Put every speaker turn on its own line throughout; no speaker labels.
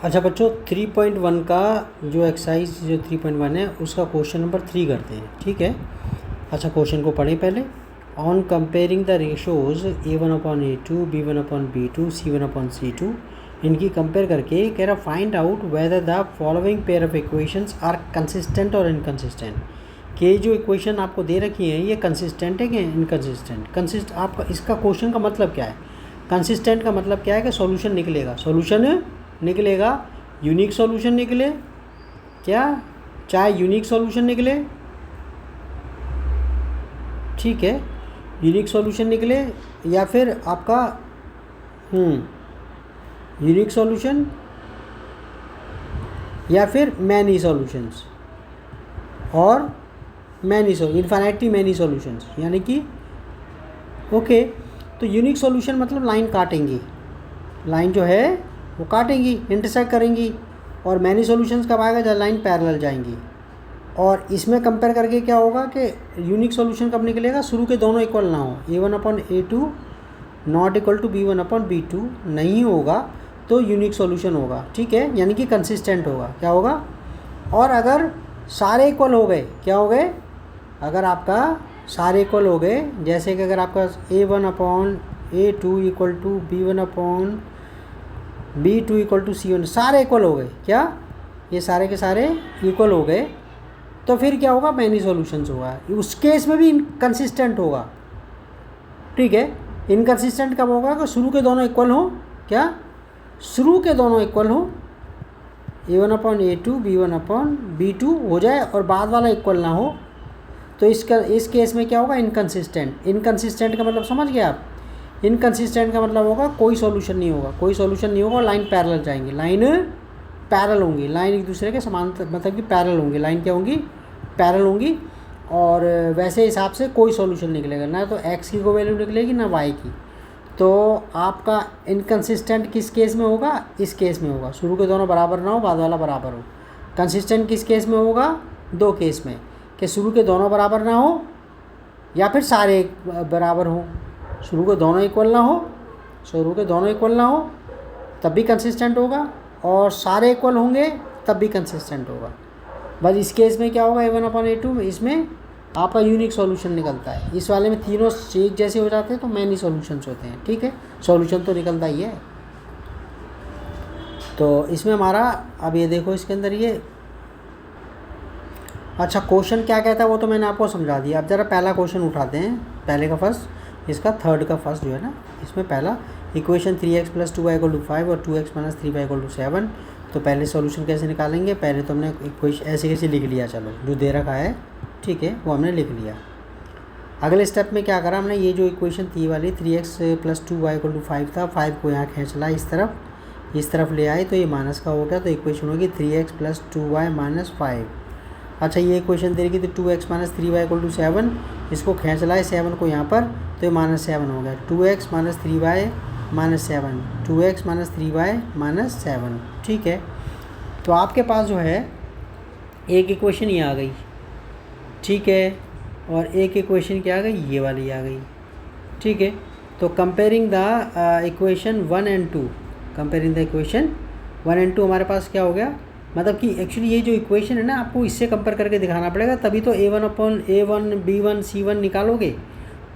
अच्छा बच्चों 3.1 का जो एक्सरसाइज जो 3.1 है उसका क्वेश्चन नंबर 3 करते हैं, ठीक है। अच्छा क्वेश्चन को पढ़ें पहले। On comparing the ratios A1/A2, B1/B2, C1/C2, इनकी कंपेयर करके कह रहा find out whether the following pair of equations are consistent और इनकंसिस्टेंट। कि जो इक्वेशन आपको दे रखी हैं ये कंसिस्टेंट है कि इनकंसिस्टेंट। आपका इसका क्वेश्चन का मतलब क्या है? कंसिस्टेंट का मतलब क्या है कि सॉल्यूशन निकलेगा, यूनिक सॉल्यूशन निकले क्या, चाहे यूनिक सॉल्यूशन निकले, ठीक है, यूनिक सॉल्यूशन निकले या फिर आपका यूनिक सॉल्यूशन या फिर मैनी सॉल्यूशंस और इन्फिनिटी मैनी सॉल्यूशंस, यानी कि ओके। तो यूनिक सॉल्यूशन मतलब लाइन काटेंगी, लाइन जो है वो काटेंगी, इंटरसेक्ट करेंगी। और मैनी सॉल्यूशंस कब आएगा? जब लाइन पैरेलल जाएंगी। और इसमें कंपेयर करके क्या होगा कि यूनिक सॉल्यूशन कब निकलेगा? शुरू के दोनों इक्वल ना हो, A1/A2 not equal to B1/B2 नहीं होगा तो यूनिक सॉल्यूशन होगा, ठीक है, यानी कि कंसिस्टेंट होगा। क्या होगा? और अगर सारे इक्वल हो गए, क्या हो गए? अगर आपका सारे इक्वल हो गए, जैसे कि अगर आपका A1/A2 equal to B1/B2 equal to C1, सारे इक्वल हो गए, क्या ये सारे के सारे इक्वल हो गए, तो फिर क्या होगा? मैनी सॉल्यूशंस होगा। उस केस में भी इनकंसिस्टेंट होगा, ठीक है। इनकंसिस्टेंट कब होगा? कि शुरू के दोनों इक्वल हो, क्या शुरू के दोनों इक्वल हो, A1/A2 B1/B2 हो जाए और बाद वाला इक्वल ना हो, तो इस केस में क्या होगा? इनकंसिस्टेंट। इनकंसिस्टेंट का मतलब समझ गए आप? इनकंसिस्टेंट का मतलब होगा कोई सॉल्यूशन नहीं होगा, लाइन पैरेलल जाएंगी, लाइन पैरेलल होंगी, लाइन एक दूसरे के समान, मतलब कि पैरेलल होंगी, लाइन क्या होंगी? पैरेलल होंगी। और वैसे हिसाब से कोई सॉल्यूशन निकलेगा ना, तो x की कोई वैल्यू निकलेगी ना y की। तो आपका इनकंसिस्टेंट किस केस में होगा? इस केस में होगा, शुरू के दोनों बराबर ना हो, बाद वाला बराबर हो। कंसिस्टेंट किस केस में होगा? दो केस में, कि शुरू के दोनों बराबर ना हो या फिर सारे बराबर हो। शुरू के दोनों इक्वल ना हो तब भी कंसिस्टेंट होगा, और सारे इक्वल होंगे तब भी कंसिस्टेंट होगा। बस इस केस में क्या होगा? A1/A2 इसमें आपका यूनिक सॉल्यूशन निकलता है। इस वाले में तीनों एक जैसे हो जाते हैं तो मैनी सॉल्यूशंस होते हैं, ठीक है। सॉल्यूशन तो निकलता ही है। तो इसमें हमारा, अब ये देखो इसके अंदर ये, अच्छा क्वेश्चन क्या कहता है वो तो मैंने आपको समझा दिया। अब ज़रा पहला क्वेश्चन उठाते हैं, पहले का फर्स्ट, इसका थर्ड का फर्स्ट जो है ना, इसमें पहला इक्वेशन 3x + 2y = 5 और 2x - 3y = 7। तो पहले सॉल्यूशन कैसे निकालेंगे? पहले तो हमने इक्वेशन ऐसे कैसे लिख लिया, चलो जो दे रखा है, ठीक है, वो हमने लिख लिया। अगले स्टेप में क्या करा हमने? ये जो इक्वेशन थी वाली 3x + 2y = 5 था, 5 को यहाँ खींच ला इस तरफ ले आए, तो ये माइनस का हो गया, तो इक्वेशन होगी 3x + 2y - 5। अच्छा ये इक्वेशन दे रही थी 2x - 3y = 7, इसको खींच लाए 7 को यहाँ पर, तो ये -7 हो गया। 2x - 3y - 7, 2x - 3y - 7, ठीक है। तो आपके पास जो है एक इक्वेशन ये आ गई, ठीक है, और एक इक्वेशन क्या आ गई? ये वाली आ गई, ठीक है। तो कंपेयरिंग द इक्वेशन 1 और 2, हमारे पास क्या हो गया? मतलब कि एक्चुअली ये जो इक्वेशन है ना, आपको इससे कंपेयर करके दिखाना पड़ेगा, तभी तो A1/A1 B1 C1 निकालोगे।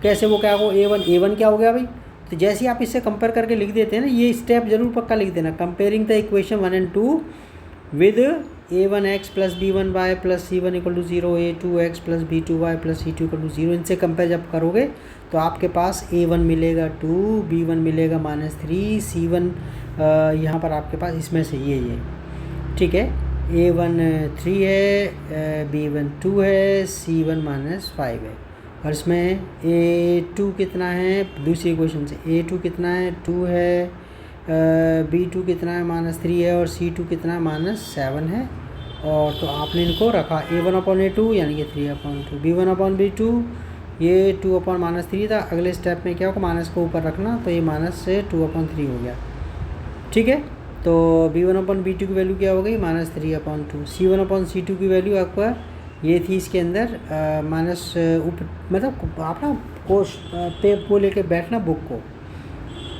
कैसे वो क्या हो? A1 क्या हो गया भाई? तो जैसे ही आप इससे कंपेयर करके लिख देते हैं ना, ये स्टेप जरूर पक्का लिख देना। कंपेयरिंग द इक्वेशन 1 और 2 with A1x + B1y + C1 = 0, A2x + B2y + C2 = 0। इनसे कंपेयर जब करोगे तो आपके पास A1 मिलेगा 2, B1 मिलेगा -3, C1 यहाँ पर आपके पास इसमें से ये, ठीक है, A1 3 है, B1 2 है, C1 -5 है। और इसमें A2 कितना है? दूसरी इक्वेशन से A2 कितना है? 2 है, B2 कितना है? -3 है, और C2 कितना है? -7 है। और तो आपने इनको रखा A1/A2 यानी कि 3/2, B1/B2 ये 2/-3 था। अगले स्टेप में क्या होगा? माइनस को ऊपर रखना, तो ये माइनस से 2/3 हो गया, ठीक है। तो B1/B2 की वैल्यू क्या हो गई? -3/2। C1/C2 की वैल्यू आपका ये थी इसके अंदर माइनस मतलब आप ना कोश पे वो लेके बैठना बुक को,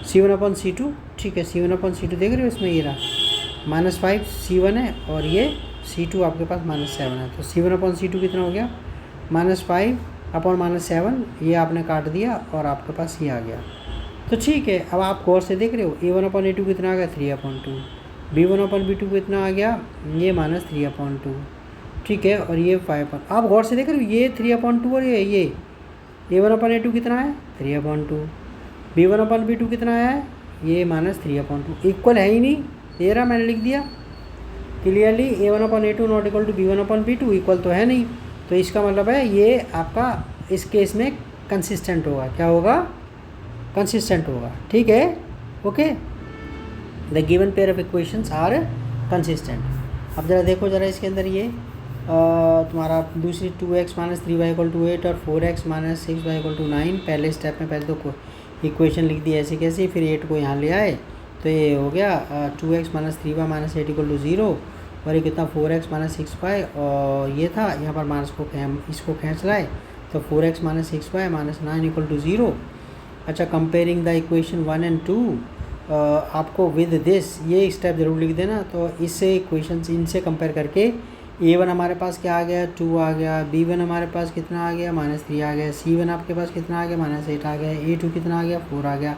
C1/C2, ठीक है। C1/C2 देख रहे हो इसमें, ये रहा -5 C1 है और ये C2 आपके पास -7 है। तो C1/C2 कितना हो गया? -5/-7, ये आपने काट दिया और आपके पास ये आ गया। तो ठीक है, अब आप गौर से देख रहे हो A1/A2 कितना आ गया? 3/2। B1/B2 कितना आ गया? ये -3/2। ठीक है, और ये 5। आप गौर से देख रहे हो, ये 3/2 और ये A1/A2 कितना है? 3/2। B1/B2 कितना है? ये -3/2। इक्वल है ही नहीं, ये रहा, मैंने लिख दिया clearly. A1/A2 not equal to B1/B2, equal तो है नहीं। तो इसका मतलब है ये आपका इस केस में कंसिस्टेंट होगा। क्या होगा? कंसिस्टेंट होगा। ठीक है, okay. The given pair of equations are consistent. अब ज़रा देखो ज़रा इसके अंदर ये तुम्हारा दूसरी 2x - 3y = 8 और 4x - 6y = 9। पहले स्टेप में पहले तो इक्वेशन लिख दी ऐसे कैसे, फिर 8 को यहाँ ले आए तो ये हो गया 2x - 3y - 8 = 0 और ये कितना 4x - 6y और ये था यहाँ पर माइनस को इसको खींच लाए तो 4x - 6y - 9 = 0। अच्छा, कंपेयरिंग द इक्वेशन 1 एंड 2 आपको विद दिस ये स्टेप ज़रूर लिख देना। तो इससे इक्वेशन इनसे कंपेयर करके A1 हमारे पास क्या आ गया? 2 आ गया। B1 हमारे पास कितना आ गया? -3 आ गया। C1 आपके पास कितना आ गया? -8 आ गया। A2 कितना आ गया? 4 आ गया।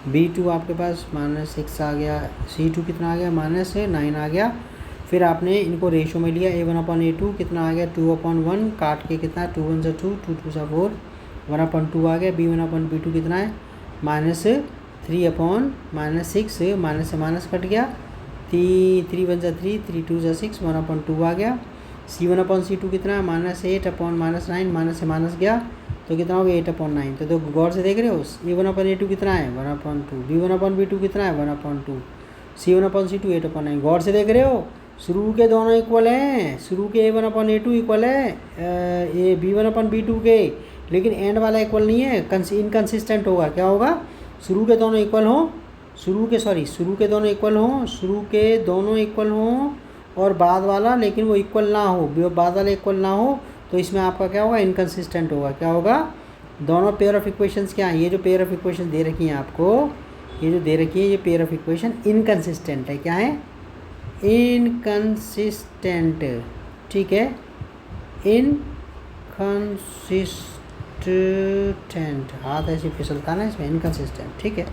B2 आपके पास -6 आ गया। C2 कितना आ गया? -9 आ गया। फिर आपने इनको रेशो में लिया, A1/A2 कितना आ गया? 2/1, काट के कितना? 2 1 2, 2 2 4, 1/2 आ गया। B1/B2 कितना है? -3/-6, माइनस से माइनस कट गया, 3 1 3, 3 2 6, 1/2 आ गया। C1/C2 कितना है? -8/-9, माइनस से माइनस गया तो कितना हो गया? 8/9। तो गौर से देख रहे हो, A1/A2 कितना है? 1/2। B1/B2 कितना है? 1/2। C1/C2 8/9। गौर से देख रहे हो, शुरू के दोनों इक्वल हैं। शुरू के A1/A2 इक्वल है ये B1/B2 के, लेकिन एंड वाला इक्वल नहीं है, इनकन्सिस्टेंट होगा। क्या होगा? शुरू के दोनों इक्वल हों, शुरू के दोनों इक्वल हों और बाद वाला लेकिन वो इक्वल ना हो, बाद वाला इक्वल ना हो तो इसमें आपका क्या होगा? इनकन्सिस्टेंट होगा। क्या होगा? दोनों पेयर ऑफ इक्वेशंस क्या हैं? ये जो पेयर ऑफ इक्वेशन दे रखी हैं आपको, ये जो दे रखी है ये पेयर ऑफ इक्वेशन इनकन्सिस्टेंट है। क्या है? इनकन्सिस्टेंट। ठीक है, इनकन्सिस्टेंट, हाथ ऐसे फिसलता ना इसमें, इनकन्सिस्टेंट। ठीक है,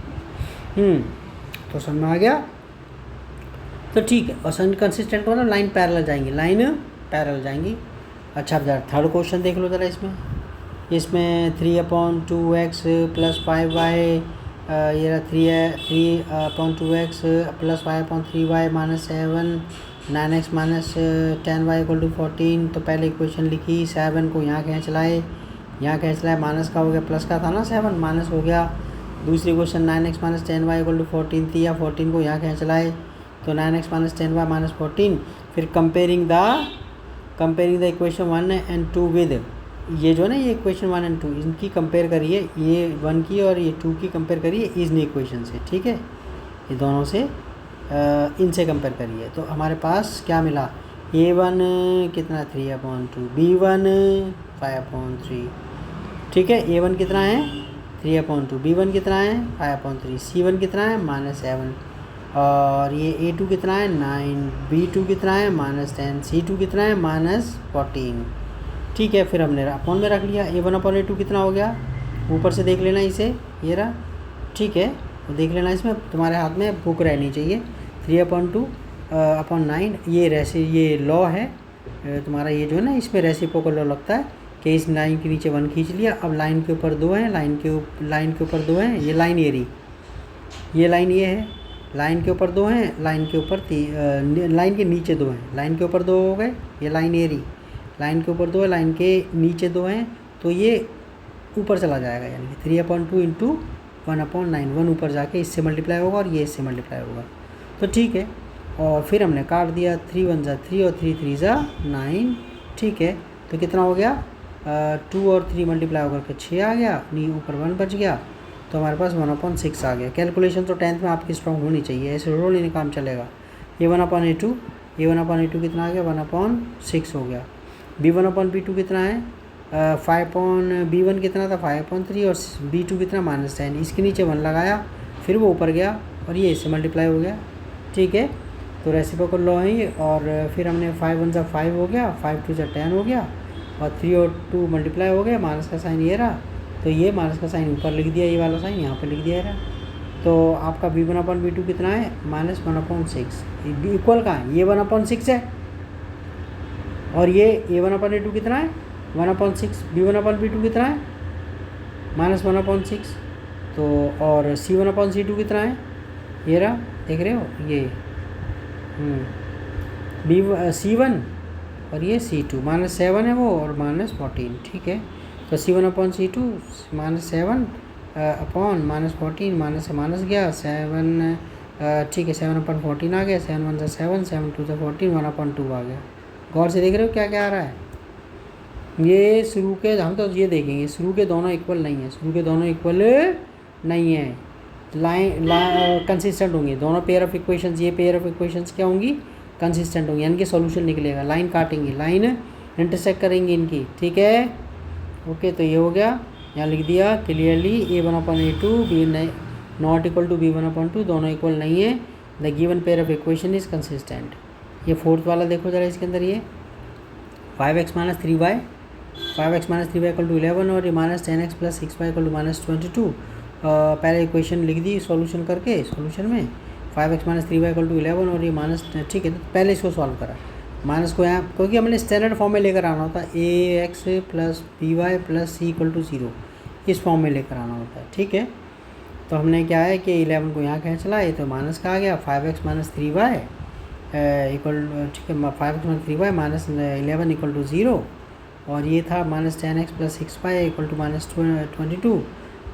तो समझ में आ गया। तो ठीक है, और इनकन्सिस्टेंट हो ना, लाइन पैरेलल जाएंगी। अच्छा, अब जरा थर्ड क्वेश्चन देख लो ज़रा। इसमें 3/2x + 5y, ये रहा 3/2x + 5/3y - 7, 9x - 10y = 14। तो पहले इक्वेशन लिखी, 7 को यहाँ खींच लाए, माइनस का हो गया, प्लस का था ना 7, माइनस हो गया। दूसरी क्वेश्चन 9x - 10y = 14 थी, या 14 को यहाँ खींच लाए तो 9x - 10y - 14। फिर comparing the equation 1 and 2 with, ये जो है ना, ये इक्वेशन 1 एंड 2 इनकी कंपेयर करिए, ये 1 की और ये 2 की कंपेयर करिए इस इक्वेशन से। ठीक है, ये दोनों से इनसे कंपेयर करिए तो हमारे पास क्या मिला? A1 कितना? 3/2, B1 5/3। ठीक है, A1 कितना है? 3/2, B1 कितना है? 5/3, C1 कितना है? -7 और ये A2 कितना है? 9, B2 कितना है? -10, C2 कितना है? -14। ठीक है, फिर हमने अपॉन में रख लिया। A1/A2 कितना हो गया? ऊपर से देख लेना इसे, ये रहा। ठीक है, तो देख लेना, इसमें तुम्हारे हाथ में बुक रहनी चाहिए। 3/2/9, ये लॉ है तुम्हारा, ये जो है ना, इसमें रेसिप्रोकल लॉ लगता है कि इस लाइन के नीचे 1 खींच लिया। अब लाइन के ऊपर 2 हैं, लाइन के ऊपर 2 हैं, ये लाइन ये रही, ये लाइन ये है, लाइन के ऊपर 2 हैं, लाइन के ऊपर लाइन के नीचे 2 हैं, लाइन के ऊपर 2 हो गए, ये लाइन ये रही, लाइन के ऊपर 2 है, लाइन के नीचे 2 हैं, तो ये ऊपर चला जाएगा, यानी कि 3/2 × 1/9, 1 ऊपर जाके इससे मल्टीप्लाई होगा और ये इससे मल्टीप्लाई होगा। तो ठीक है, और फिर हमने काट दिया, 3 1 3 और 3 3 9। ठीक है, तो कितना हो गया? 2 और 3 मल्टीप्लाई होकर के 6 आ गया, ऊपर 1 बच गया, तो हमारे पास 1/6 आ गया। कैलकुलेशन तो 10th में आपकी स्ट्रॉन्ग होनी चाहिए, ऐसे रोल नहीं काम चलेगा। A1/A2 कितना आ गया? 1/6 हो गया। B1/B2 कितना है? B1 कितना था? 5/3 और B2 कितना? -10। इसके नीचे 1 लगाया, फिर वो ऊपर गया और ये इससे मल्टीप्लाई हो गया। ठीक है, तो रेसिप्रोकल लॉ है ये। और फिर हमने 5 1 5 हो गया, 5 2 10 हो गया, और 3 और 2 मल्टीप्लाई हो गया, माइनस का साइन ये रहा, तो ये माइनस का साइन ऊपर लिख दिया, ये वाला साइन यहाँ पे लिख दिया रहा। तो आपका b1/b2 कितना है, -1/6। इक्वल कहाँ है, ये 1/6 है, और ये a1/a2 कितना है 1/6, b1/b2 कितना है -1/6। तो और c1/c2 कितना है, ये रहा, देख रहे हो ये c1 और ये c2, -7 है वो और -14, ठीक है। तो c1/c2 -7 अपॉन -14, माइनस से माइनस गया 7, ठीक है, 7/14 आ गया, 7 1 7, 7 2 14, 1/2 आ गया। गौर से देख रहे हो क्या क्या आ रहा है। ये शुरू के, हम तो ये देखेंगे शुरू के दोनों इक्वल नहीं है, शुरू के दोनों इक्वल नहीं है, लाइन कंसिस्टेंट होंगे दोनों पेयर ऑफ इक्वेशंस। ये पेयर ऑफ इक्वेशंस क्या होंगी, कंसिस्टेंट होंगी, यानी कि सॉल्यूशन निकलेगा। लाइन काटेंगे, लाइन इंटरसेक्ट करेंगे इनकी, ठीक है। ओके, तो ये हो गया, यहाँ लिख दिया clearly a1/a2 b not equal to b1/2, दोनों इक्वल नहीं है। The given pair of equation is consistent. ये फोर्थ वाला देखो जरा, इसके अंदर ये 5x - 3y, 5x - 3y = 11, और ये -10x + 6y = -22। पहले इक्वेशन लिख दी सॉल्यूशन करके, सॉल्यूशन में 5x - 3y = 11 और ये माइनस, ठीक है। तो पहले इसको सॉल्व करा, माइनस को यहाँ, क्योंकि हमने स्टैंडर्ड फॉर्म में लेकर आना होता है, ax + by + c = 0, इस फॉर्म में लेकर आना होता है, ठीक है। तो हमने क्या है कि 11 को यहाँ खींच लाए, तो माइनस का आ गया 5x - 3y इक्वल, ठीक है, 5x - 3y -11 = 0, और ये था -10x + 6y = -22,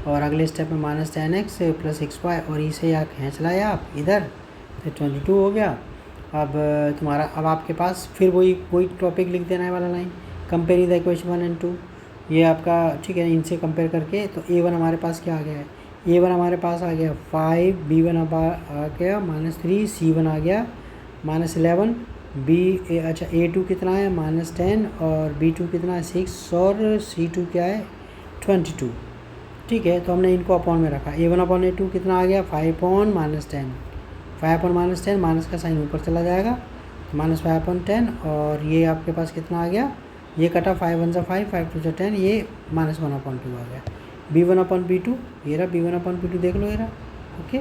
और अगले स्टेप में -10x + 6y, और इसे यहाँ खींच लाए आप इधर, तो 22 हो गया। अब तुम्हारा, अब आपके पास फिर वही टॉपिक लिख देना है वाला line, comparing the equation 1 and 2, ये आपका, ठीक है। इनसे कंपेयर करके तो a1 हमारे पास क्या आ गया है, a1 हमारे पास आ गया 5, b1 आ गया -3, c1 आ गया -11, अच्छा a2 कितना है -10, और b2 कितना है 6, और c2 क्या है 22, ठीक है। तो हमने इनको अपॉन में रखा, a1/a2 कितना आ गया 5/10, 5/10, माइनस का साइन ऊपर चला जाएगा, -5/10, और ये आपके पास कितना आ गया, ये कटा 5 1 5, 5 2 10, ये -1/2 आ गया। b1/b2, ये रहा b1/b2, देख लो ये रहा, ओके,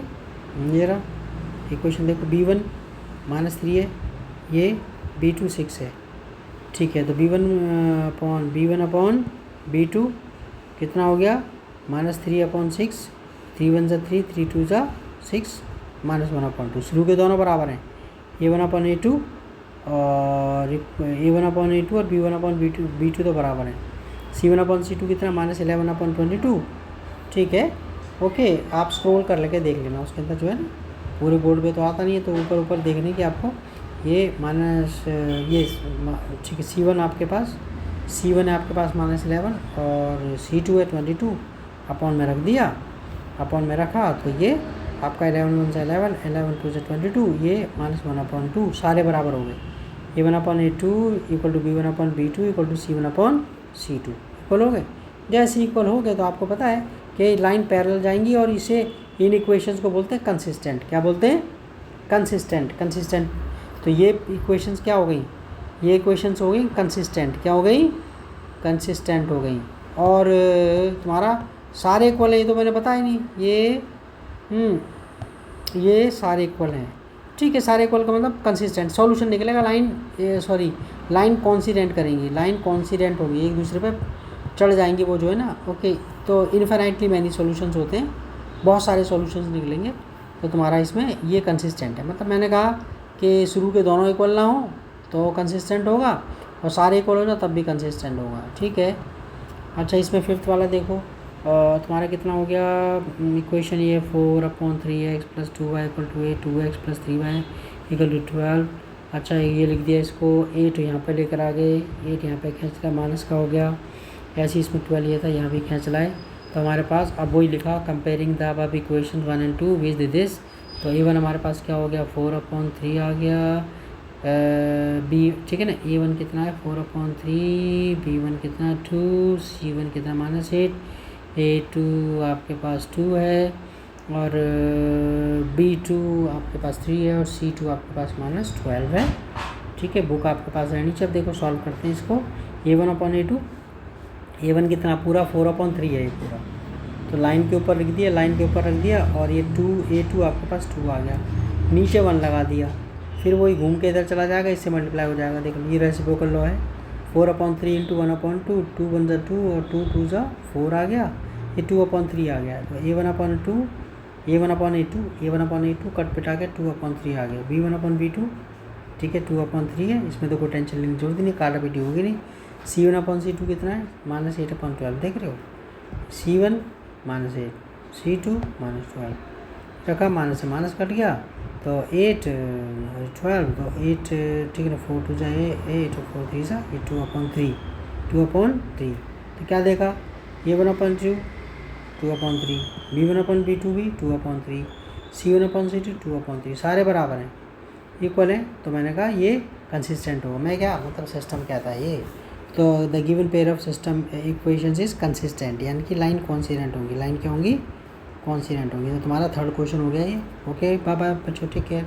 ये रहा इक्वेशन देखो, b1 -3 है, ये b2 6 है, ठीक है। तो b1/b2 कितना हो गया -3/6, 3 1 3, 3 2 6, -1/2। शुरू के दोनों बराबर हैं, a1/a2 और b1/b2 तो बराबर हैं। c1/c2 कितना -11/22, ठीक है, ओके। आप स्क्रॉल कर लेके देख लेना, उसके अंदर जो है ना, पूरे बोर्ड पे तो आता नहीं है, तो ऊपर ऊपर देखने की आपको, ये माइनस ये, ठीक है। c1 आपके पास, c1 है आपके पास -11, और c2 है 22, अपॉन में रख दिया, अपॉन में रखा, तो ये आपका 11 1 11, 11 2 22, ये -1/2, सारे बराबर हो गए। a1/a2 = b1/b2 = c1/c2, इक्वल हो गए। जैसे इक्वल हो गए तो आपको पता है कि लाइन पैरेलल जाएंगी, और इसे, इन इक्वेशंस को बोलते हैं कंसिस्टेंट। क्या बोलते हैं, कंसिस्टेंट। तो ये इक्वेशंस क्या हो गई, ये इक्वेशंस हो गई कंसिस्टेंट, क्या हो गई, कंसिस्टेंट हो गई। और तुम्हारा सारे इक्वल है, ये तो मैंने बताया नहीं, ये सारे इक्वल हैं, ठीक है। सारे इक्वल का मतलब कंसिस्टेंट, सॉल्यूशन निकलेगा, लाइन कॉन्सिडेंट करेंगी, लाइन कॉन्सिडेंट होगी, एक दूसरे पे चढ़ जाएंगे वो जो है ना, ओके। तो इन्फिनाइटली मैनी सॉल्यूशंस होते हैं, बहुत सारे सॉल्यूशंस निकलेंगे, तो तुम्हारा इसमें ये कंसिस्टेंट है। मतलब मैंने कहा कि शुरू के दोनों इक्वल ना हो तो कंसिस्टेंट होगा, और सारे इक्वल हो जाए तब भी कंसिस्टेंट होगा, ठीक है। अच्छा, इसमें फिफ्थ वाला देखो, तुम्हारा कितना हो गया इक्वेशन, ये 4/3x + 2y = 8, 2x + 3y = 12। अच्छा, ये लिख दिया इसको, 8 यहाँ पे लेकर आ गए, 8 यहाँ पे खींच लिया, माइनस का हो गया, ऐसे इसमें 12 ये था, यहाँ भी खींच लाए। तो हमारे पास अब वही लिखा, comparing the above equation 1 and 2 with this. तो a1 हमारे पास क्या हो गया 4/3 आ गया, b, ठीक है ना, a1 कितना है 4/3, b1 कितना 2, c1 कितना -8, a2 आपके पास 2 है, और B2 आपके पास 3 है और C2 आपके पास -12 है। ठीक है, बुक आपके पास रहनी चाहिए। अब देखो सॉल्व करते हैं इसको। A1/A2, A1 कितना पूरा 4/3 है ये पूरा, तो लाइन के ऊपर रख दिया, लाइन के ऊपर रख दिया, और ये 2A2 आपके पास 2 आ गया, नीचे 1 लगा दिया, फिर वही घूम के इधर चला जाएगा, इससे मल्टीप्लाई हो जाएगा। देखो ये रेसिप्रोकल लॉ है, 4/3 × 1/2, 2 × 1 = 2 और 2 × 2 = 4 आ गया, ये 2/3 आ गया। तो A1/2, A1/A2 कट पिटा के 2/3 आ गया। B1/B2, ठीक है 2/3 है, इसमें तो कोई टेंशन लेने की जरूरत नहीं, काटा पीटी होगी नहीं। C1/C2 कितना है -8/12, देख रहे हो, C1 -8, C2 -12 रखा, माइनस से माइनस कट गया, तो 8 12, तो 8 ठीक है ना, 4 2 जाए 8 और 4 3 ये 2/3, 2/3। तो क्या देखा, A1/2 2/3, B1/B2 भी 2/3, C1/C2 2/3, सारे बराबर हैं, इक्वल हैं। तो मैंने कहा ये कंसिस्टेंट होगा। मैं क्या मतलब सिस्टम कहता है ये, तो the given pair of system equations is consistent, यानी कि लाइन कॉन्सिडेंट होंगी, लाइन क्या होंगी, कॉन्सिडेंट होंगी। तो तुम्हारा थर्ड क्वेश्चन हो गया ये। ओके बाय बाय बच्चों, टेक केयर।